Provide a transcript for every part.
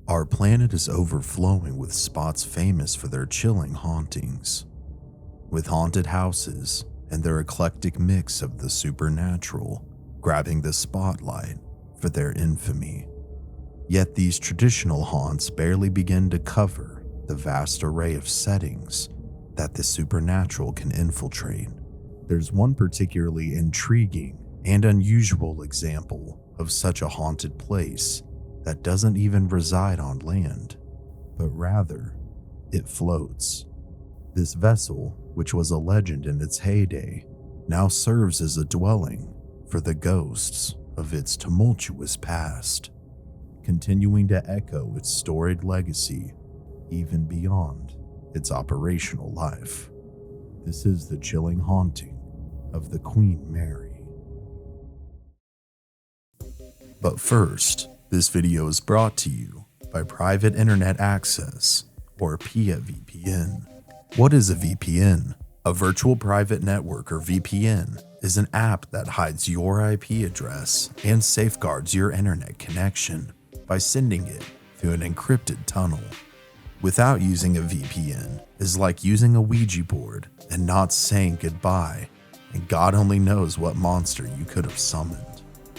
Our planet is overflowing with spots famous for their chilling hauntings, with haunted houses and their eclectic mix of the supernatural grabbing the spotlight for their infamy. Yet these traditional haunts barely begin to cover the vast array of settings that the supernatural can infiltrate. There's one particularly intriguing and unusual example of such a haunted place that doesn't even reside on land, but rather, it floats. This vessel, which was a legend in its heyday, now serves as a dwelling for the ghosts of its tumultuous past, continuing to echo its storied legacy even beyond its operational life. This is the chilling haunting of the Queen Mary. But first, this video is brought to you by Private Internet Access, or PIA VPN. What is a VPN? A virtual private network, or VPN, is an app that hides your IP address and safeguards your internet connection by sending it through an encrypted tunnel. Without using a VPN is like using a Ouija board and not saying goodbye, and God only knows what monster you could have summoned.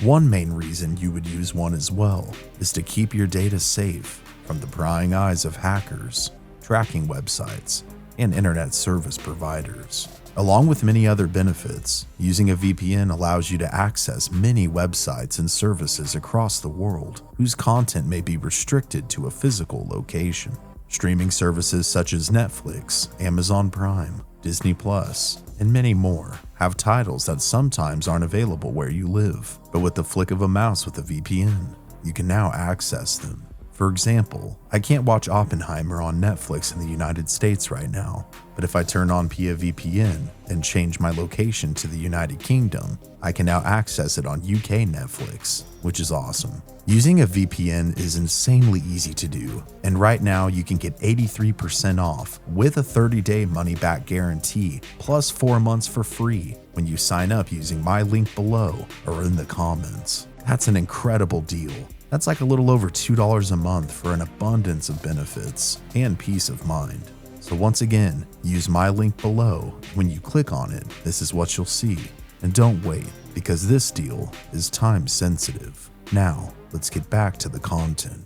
One main reason you would use one as well is to keep your data safe from the prying eyes of hackers, tracking websites, and internet service providers. Along with many other benefits, using a VPN allows you to access many websites and services across the world whose content may be restricted to a physical location. Streaming services such as Netflix, Amazon Prime, Disney Plus, and many more have titles that sometimes aren't available where you live, but with the flick of a mouse with a VPN, you can now access them. For example, I can't watch Oppenheimer on Netflix in the United States right now, but if I turn on PIA VPN and change my location to the United Kingdom, I can now access it on UK Netflix, which is awesome. Using a VPN is insanely easy to do, and right now you can get 83% off with a 30-day money-back guarantee, plus 4 months for free when you sign up using my link below or in the comments. That's an incredible deal. That's like a little over $2 a month for an abundance of benefits and peace of mind. So once again, use my link below. When you click on it, this is what you'll see. And don't wait, because this deal is time sensitive. Now, let's get back to the content.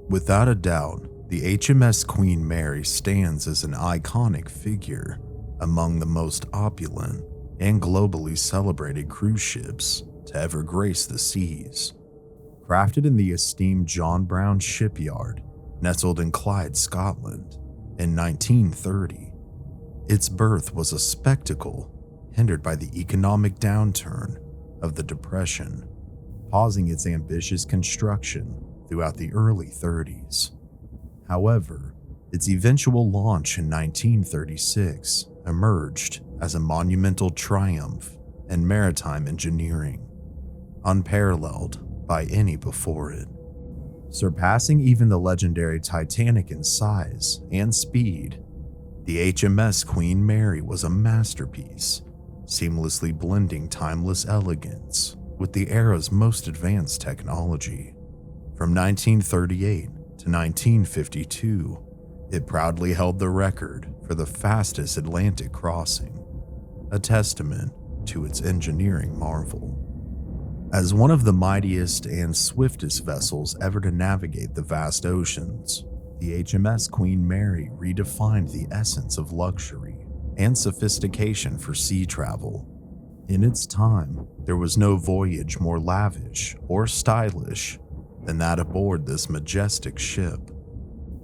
Without a doubt, the HMS Queen Mary stands as an iconic figure among the most opulent and globally celebrated cruise ships to ever grace the seas. Crafted in the esteemed John Brown shipyard, nestled in Clyde, Scotland, in 1930, its birth was a spectacle hindered by the economic downturn of the Depression, pausing its ambitious construction throughout the early 30s. However, its eventual launch in 1936 emerged as a monumental triumph in maritime engineering, unparalleled by any before it. Surpassing even the legendary Titanic in size and speed, the HMS Queen Mary was a masterpiece, seamlessly blending timeless elegance with the era's most advanced technology. From 1938 to 1952, it proudly held the record for the fastest Atlantic crossing, a testament to its engineering marvel. As one of the mightiest and swiftest vessels ever to navigate the vast oceans, the HMS Queen Mary redefined the essence of luxury and sophistication for sea travel. In its time, there was no voyage more lavish or stylish than that aboard this majestic ship.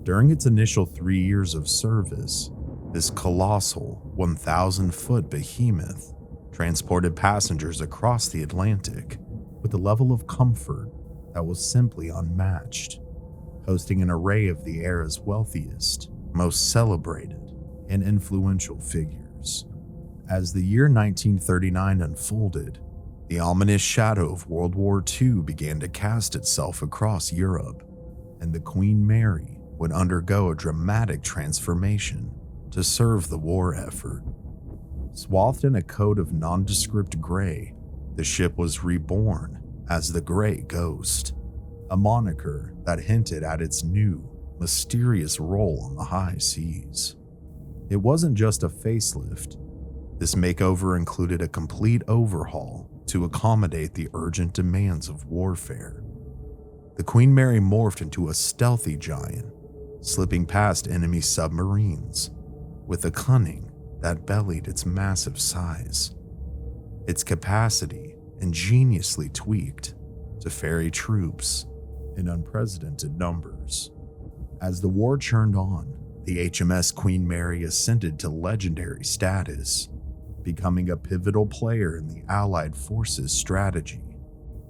During its initial 3 years of service, this colossal 1,000-foot behemoth transported passengers across the Atlantic with a level of comfort that was simply unmatched, hosting an array of the era's wealthiest, most celebrated, and influential figures. As the year 1939 unfolded, the ominous shadow of World War II began to cast itself across Europe, and the Queen Mary would undergo a dramatic transformation to serve the war effort. Swathed in a coat of nondescript gray, the ship was reborn as the Grey Ghost, a moniker that hinted at its new, mysterious role on the high seas. It wasn't just a facelift. This makeover included a complete overhaul to accommodate the urgent demands of warfare. The Queen Mary morphed into a stealthy giant, slipping past enemy submarines with a cunning that belied its massive size. Its capacity ingeniously tweaked to ferry troops in unprecedented numbers. As the war churned on, the HMS Queen Mary ascended to legendary status, becoming a pivotal player in the Allied forces' strategy.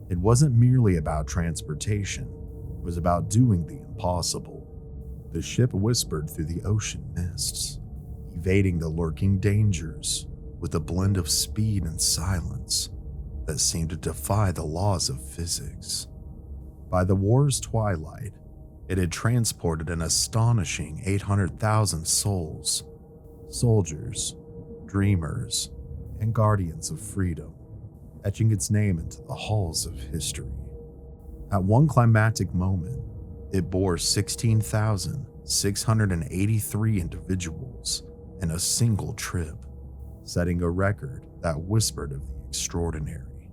It wasn't merely about transportation, it was about doing the impossible. The ship whispered through the ocean mists, evading the lurking dangers with a blend of speed and silence that seemed to defy the laws of physics. By the war's twilight, it had transported an astonishing 800,000 souls, soldiers, dreamers, and guardians of freedom, etching its name into the halls of history. At one climactic moment, it bore 16,683 individuals in a single trip, setting a record that whispered of the extraordinary.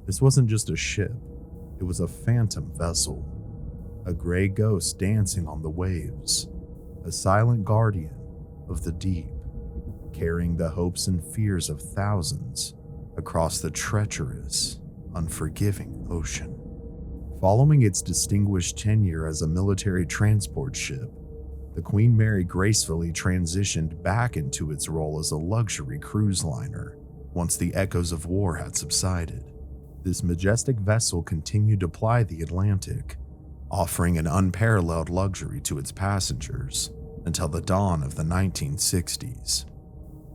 This wasn't just a ship, it was a phantom vessel, a gray ghost dancing on the waves, a silent guardian of the deep, carrying the hopes and fears of thousands across the treacherous, unforgiving ocean. Following its distinguished tenure as a military transport ship, the Queen Mary gracefully transitioned back into its role as a luxury cruise liner once the echoes of war had subsided. This majestic vessel continued to ply the Atlantic, offering an unparalleled luxury to its passengers until the dawn of the 1960s.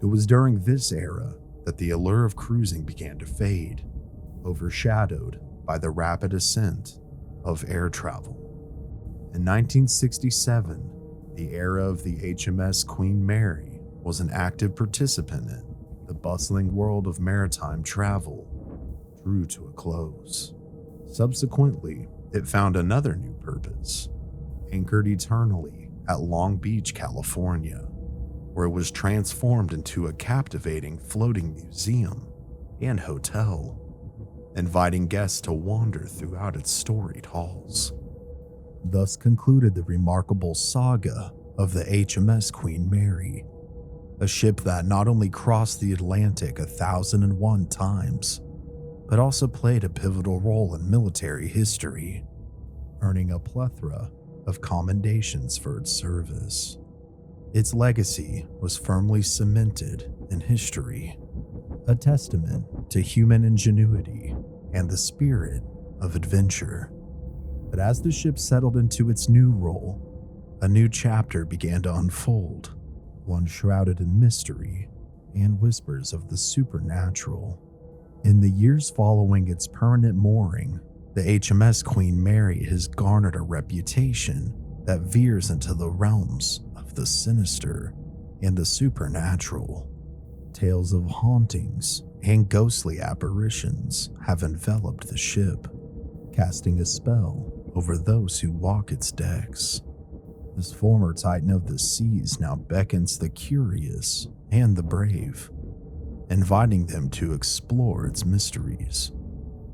It was during this era that the allure of cruising began to fade, overshadowed by the rapid ascent of air travel. In 1967, the era of the HMS Queen Mary was an active participant in the bustling world of maritime travel drew to a close. Subsequently, it found another new purpose, anchored eternally at Long Beach, California, where it was transformed into a captivating floating museum and hotel, inviting guests to wander throughout its storied halls. Thus concluded the remarkable saga of the HMS Queen Mary, a ship that not only crossed the Atlantic 1,001 times, but also played a pivotal role in military history, earning a plethora of commendations for its service. Its legacy was firmly cemented in history, a testament to human ingenuity and the spirit of adventure. But as the ship settled into its new role, a new chapter began to unfold, one shrouded in mystery and whispers of the supernatural. In the years following its permanent mooring, the HMS Queen Mary has garnered a reputation that veers into the realms of the sinister and the supernatural. Tales of hauntings and ghostly apparitions have enveloped the ship, casting a spell over those who walk its decks. This former titan of the seas now beckons the curious and the brave, inviting them to explore its mysteries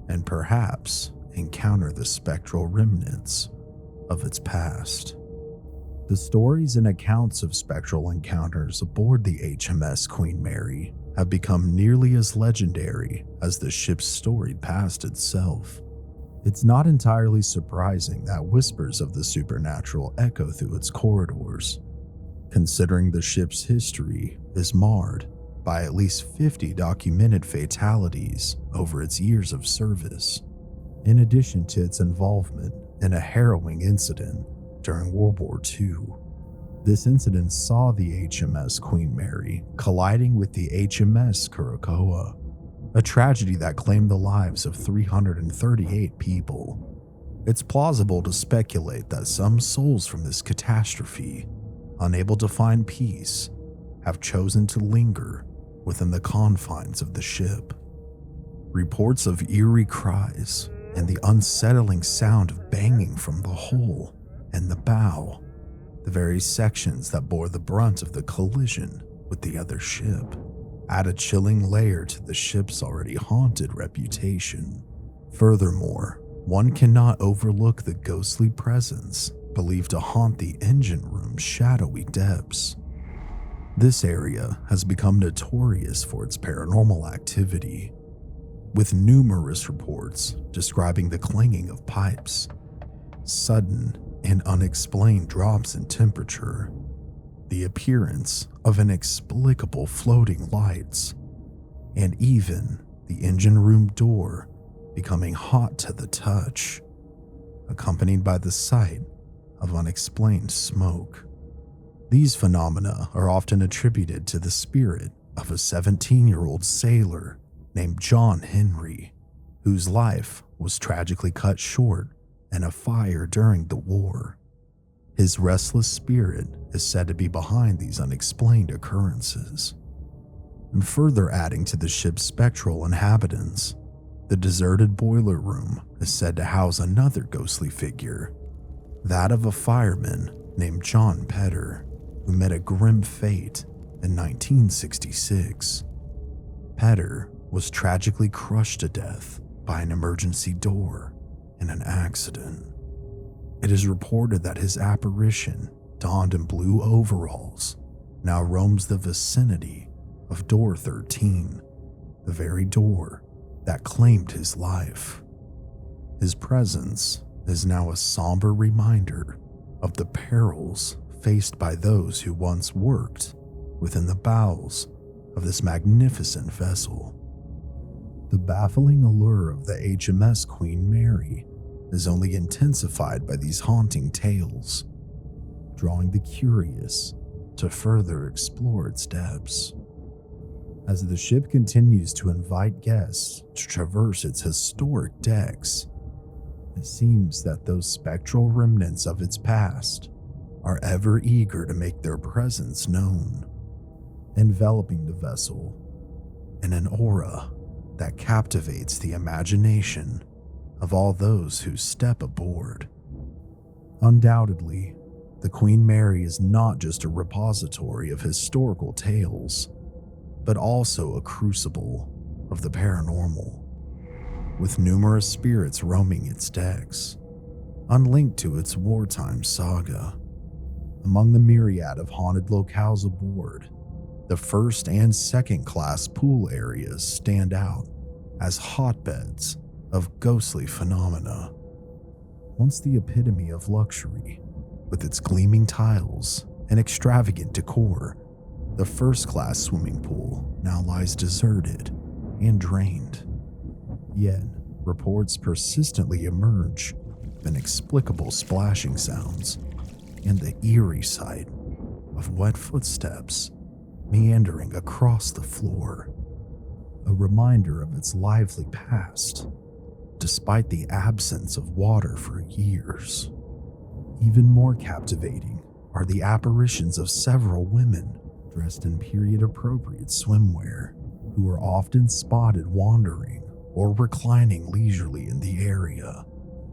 and perhaps encounter the spectral remnants of its past. The stories and accounts of spectral encounters aboard the HMS Queen Mary have become nearly as legendary as the ship's storied past itself. It's not entirely surprising that whispers of the supernatural echo through its corridors, considering the ship's history is marred by at least 50 documented fatalities over its years of service, in addition to its involvement in a harrowing incident during World War II. This incident saw the HMS Queen Mary colliding with the HMS Curaçao, a tragedy that claimed the lives of 338 people. It's plausible to speculate that some souls from this catastrophe, unable to find peace, have chosen to linger within the confines of the ship. Reports of eerie cries and the unsettling sound of banging from the hull and the bow, the very sections that bore the brunt of the collision with the other ship, add a chilling layer to the ship's already haunted reputation. Furthermore, one cannot overlook the ghostly presence believed to haunt the engine room's shadowy depths. This area has become notorious for its paranormal activity, with numerous reports describing the clanging of pipes, sudden and unexplained drops in temperature, the appearance of inexplicable floating lights, and even the engine room door becoming hot to the touch, accompanied by the sight of unexplained smoke. These phenomena are often attributed to the spirit of a 17-year-old sailor named John Henry, whose life was tragically cut short in a fire during the war. His restless spirit is said to be behind these unexplained occurrences. And further adding to the ship's spectral inhabitants, the deserted boiler room is said to house another ghostly figure, that of a fireman named John Petter, who met a grim fate in 1966. Petter was tragically crushed to death by an emergency door in an accident. It is reported that his apparition, donned in blue overalls, now roams the vicinity of door 13, the very door that claimed his life. His presence is now a somber reminder of the perils faced by those who once worked within the bowels of this magnificent vessel. The baffling allure of the HMS Queen Mary is only intensified by these haunting tales, drawing the curious to further explore its depths. As the ship continues to invite guests to traverse its historic decks, it seems that those spectral remnants of its past are ever eager to make their presence known, enveloping the vessel in an aura that captivates the imagination of all those who step aboard. Undoubtedly, the Queen Mary is not just a repository of historical tales, but also a crucible of the paranormal, with numerous spirits roaming its decks, unlinked to its wartime saga. Among the myriad of haunted locales aboard, the first and second class pool areas stand out as hotbeds of ghostly phenomena. Once the epitome of luxury, with its gleaming tiles and extravagant decor, the first class swimming pool now lies deserted and drained. Yet, reports persistently emerge of inexplicable splashing sounds and the eerie sight of wet footsteps meandering across the floor, a reminder of its lively past, despite the absence of water for years. Even more captivating are the apparitions of several women dressed in period-appropriate swimwear, who are often spotted wandering or reclining leisurely in the area.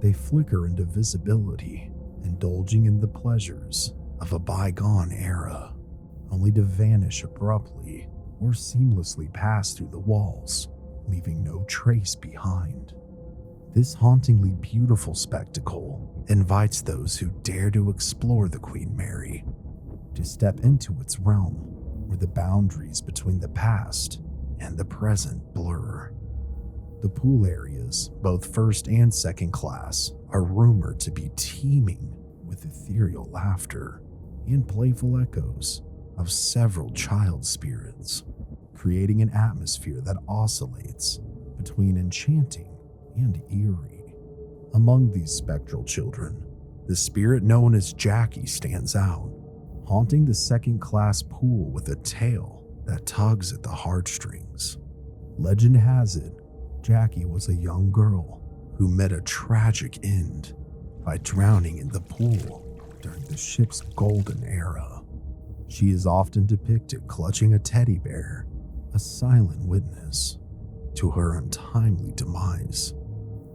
They flicker into visibility, indulging in the pleasures of a bygone era, only to vanish abruptly or seamlessly pass through the walls, leaving no trace behind. This hauntingly beautiful spectacle invites those who dare to explore the Queen Mary to step into its realm, where the boundaries between the past and the present blur. The pool areas, both first and second class, are rumored to be teeming with ethereal laughter and playful echoes of several child spirits, creating an atmosphere that oscillates between enchanting and eerie. Among these spectral children, the spirit known as Jackie stands out, haunting the second-class pool with a tale that tugs at the heartstrings. Legend has it, Jackie was a young girl who met a tragic end by drowning in the pool during the ship's golden era. She is often depicted clutching a teddy bear, a silent witness to her untimely demise.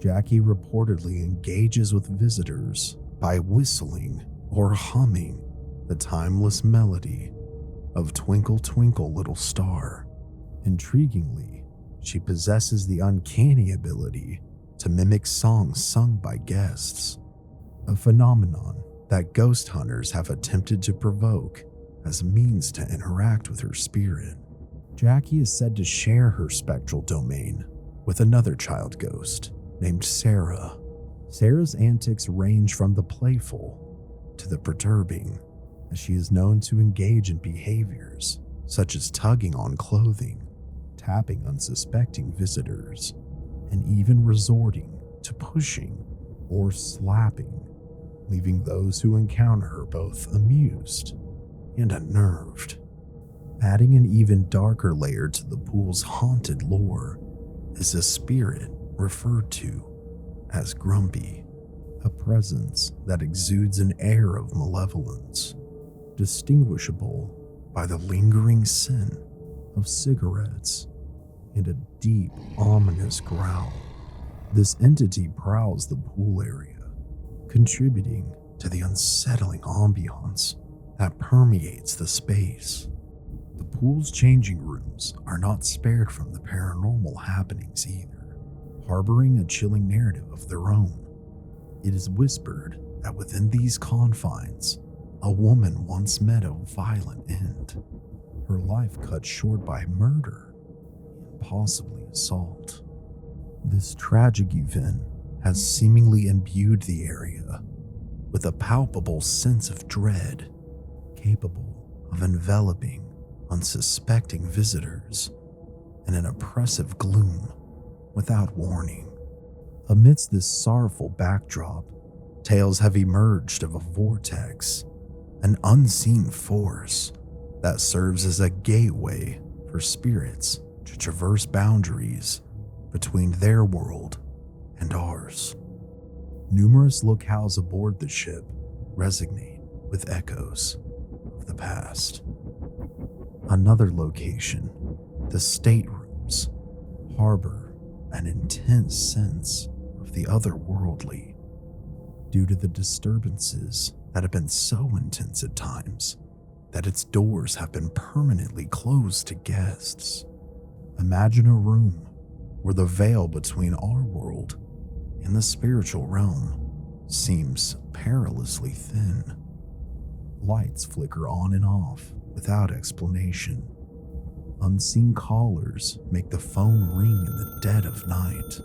Jackie reportedly engages with visitors by whistling or humming the timeless melody of Twinkle Twinkle Little Star. Intriguingly, she possesses the uncanny ability to mimic songs sung by guests, a phenomenon that ghost hunters have attempted to provoke as a means to interact with her spirit. Jackie is said to share her spectral domain with another child ghost named Sarah. Sarah's antics range from the playful to the perturbing, as she is known to engage in behaviors such as tugging on clothing, tapping unsuspecting visitors, and even resorting to pushing or slapping, leaving those who encounter her both amused and unnerved. Adding an even darker layer to the pool's haunted lore is a spirit referred to as Grumpy, a presence that exudes an air of malevolence, distinguishable by the lingering scent of cigarettes and a deep, ominous growl. This entity prowls the pool area, contributing to the unsettling ambiance that permeates the space. The pool's changing rooms are not spared from the paranormal happenings either, harboring a chilling narrative of their own. It is whispered that within these confines, a woman once met a violent end, her life cut short by murder and possibly assault. This tragic event has seemingly imbued the area with a palpable sense of dread, capable of enveloping unsuspecting visitors in an oppressive gloom without warning. Amidst this sorrowful backdrop, tales have emerged of a vortex, an unseen force that serves as a gateway for spirits to traverse boundaries between their world and ours. Numerous locales aboard the ship resonate with echoes of the past. Another location, the staterooms, harbor an intense sense of the otherworldly due to the disturbances that have been so intense at times that its doors have been permanently closed to guests. Imagine a room where the veil between our world and the spiritual realm seems perilously thin. Lights flicker on and off without explanation. Unseen callers make the phone ring in the dead of night.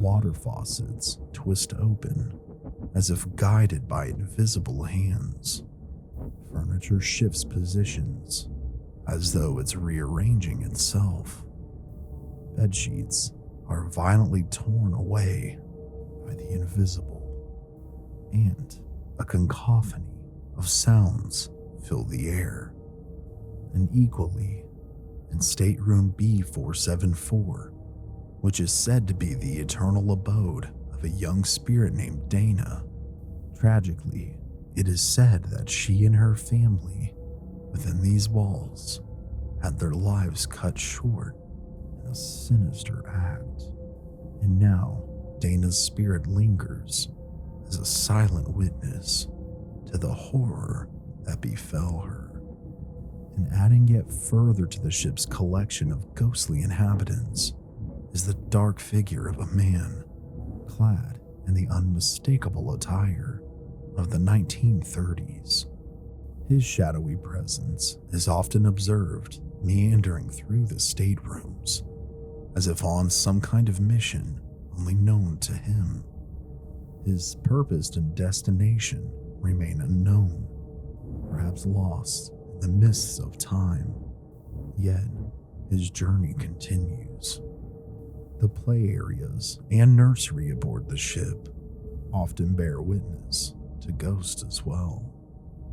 Water faucets twist open as if guided by invisible hands. Furniture shifts positions as though it's rearranging itself. Bedsheets are violently torn away by the invisible, and a cacophony of sounds fill the air. And equally, in stateroom B474, which is said to be the eternal abode of a young spirit named Dana. Tragically, it is said that she and her family within these walls had their lives cut short in a sinister act. And now, Dana's spirit lingers as a silent witness to the horror that befell her. And adding yet further to the ship's collection of ghostly inhabitants is the dark figure of a man clad in the unmistakable attire of the 1930s. His shadowy presence is often observed meandering through the staterooms, as if on some kind of mission only known to him. His purpose and destination remain unknown, perhaps lost in the mists of time, yet his journey continues. The play areas and nursery aboard the ship often bear witness to ghosts as well,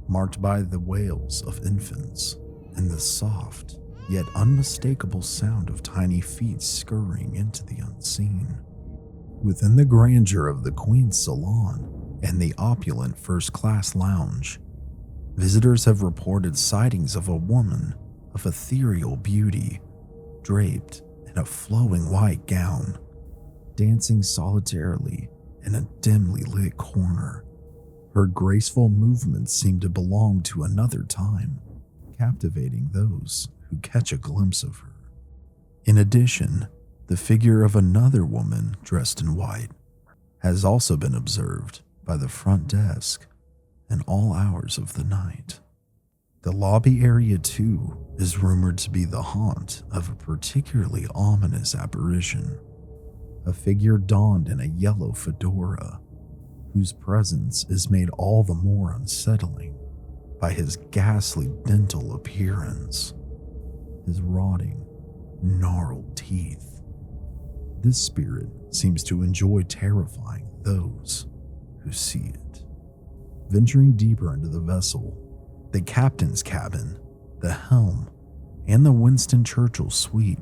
marked by the wails of infants and the soft yet unmistakable sound of tiny feet scurrying into the unseen. Within the grandeur of the Queen's Salon and the opulent first-class lounge, visitors have reported sightings of a woman of ethereal beauty, draped in a flowing white gown, dancing solitarily in a dimly lit corner. Her graceful movements seem to belong to another time, captivating those who catch a glimpse of her. In addition, the figure of another woman dressed in white has also been observed by the front desk in all hours of the night. The lobby area, too, is rumored to be the haunt of a particularly ominous apparition, a figure donned in a yellow fedora, whose presence is made all the more unsettling by his ghastly dental appearance, his rotting, gnarled teeth. This spirit seems to enjoy terrifying those who see it. Venturing deeper into the vessel, the captain's cabin, the helm, and the Winston Churchill suite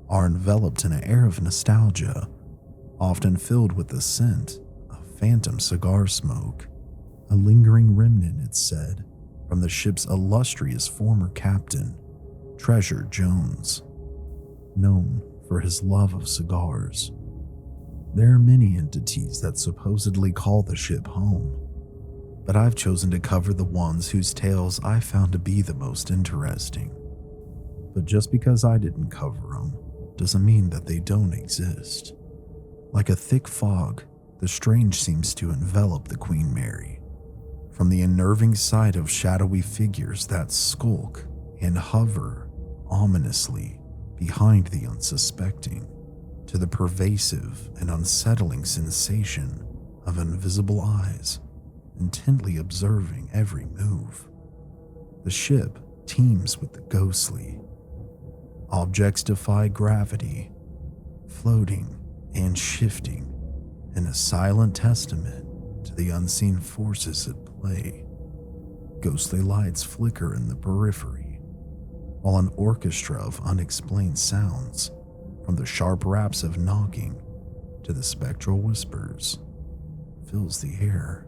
are enveloped in an air of nostalgia, often filled with the scent of phantom cigar smoke, a lingering remnant, it's said, from the ship's illustrious former captain, Treasure Jones, known for his love of cigars. There are many entities that supposedly call the ship home, but I've chosen to cover the ones whose tales I found to be the most interesting. But just because I didn't cover them doesn't mean that they don't exist. Like a thick fog, the strange seems to envelop the Queen Mary. From the unnerving sight of shadowy figures that skulk and hover ominously behind the unsuspecting, to the pervasive and unsettling sensation of invisible eyes intently observing every move. The ship teems with the ghostly. Objects defy gravity, floating and shifting in a silent testament to the unseen forces at play. Ghostly lights flicker in the periphery, while an orchestra of unexplained sounds, from the sharp raps of knocking to the spectral whispers, fills the air,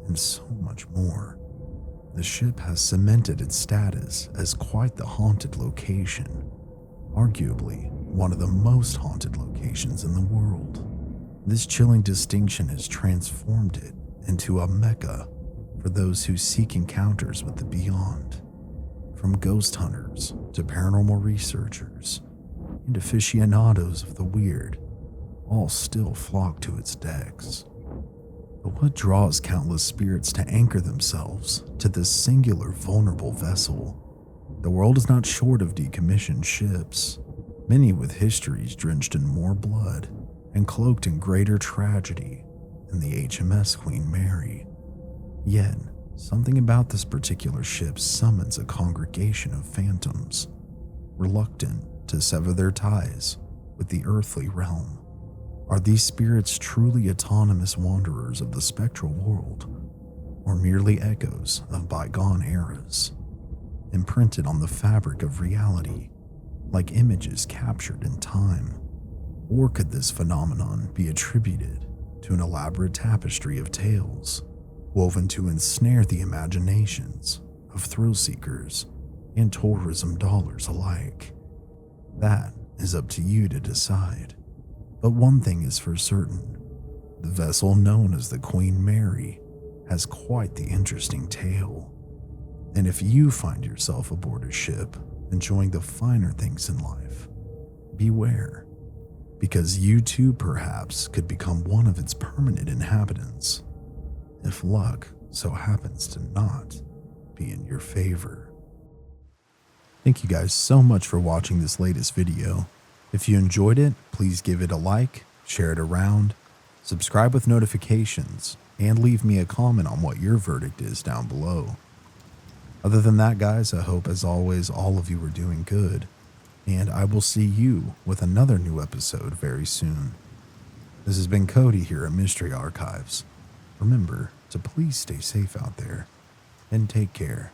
and so much more. The ship has cemented its status as quite the haunted location, arguably one of the most haunted locations in the world. This chilling distinction has transformed it into a mecca for those who seek encounters with the beyond. From ghost hunters to paranormal researchers and aficionados of the weird, all still flock to its decks. But what draws countless spirits to anchor themselves to this singular vulnerable vessel? The world is not short of decommissioned ships, many with histories drenched in more blood and cloaked in greater tragedy than the HMS Queen Mary. Yet, something about this particular ship summons a congregation of phantoms, reluctant to sever their ties with the earthly realm. Are these spirits truly autonomous wanderers of the spectral world, or merely echoes of bygone eras, imprinted on the fabric of reality like images captured in time? Or could this phenomenon be attributed to an elaborate tapestry of tales woven to ensnare the imaginations of thrill seekers and tourism dollars alike? That is up to you to decide. But one thing is for certain, the vessel known as the Queen Mary has quite the interesting tale. And if you find yourself aboard a ship enjoying the finer things in life, beware, because you too perhaps could become one of its permanent inhabitants, if luck so happens to not be in your favor. Thank you guys so much for watching this latest video. If you enjoyed it, please give it a like, share it around, subscribe with notifications, and leave me a comment on what your verdict is down below. Other than that, guys, I hope as always all of you are doing good, and I will see you with another new episode very soon. This has been Cody here at Mystery Archives. Remember to please stay safe out there, and take care.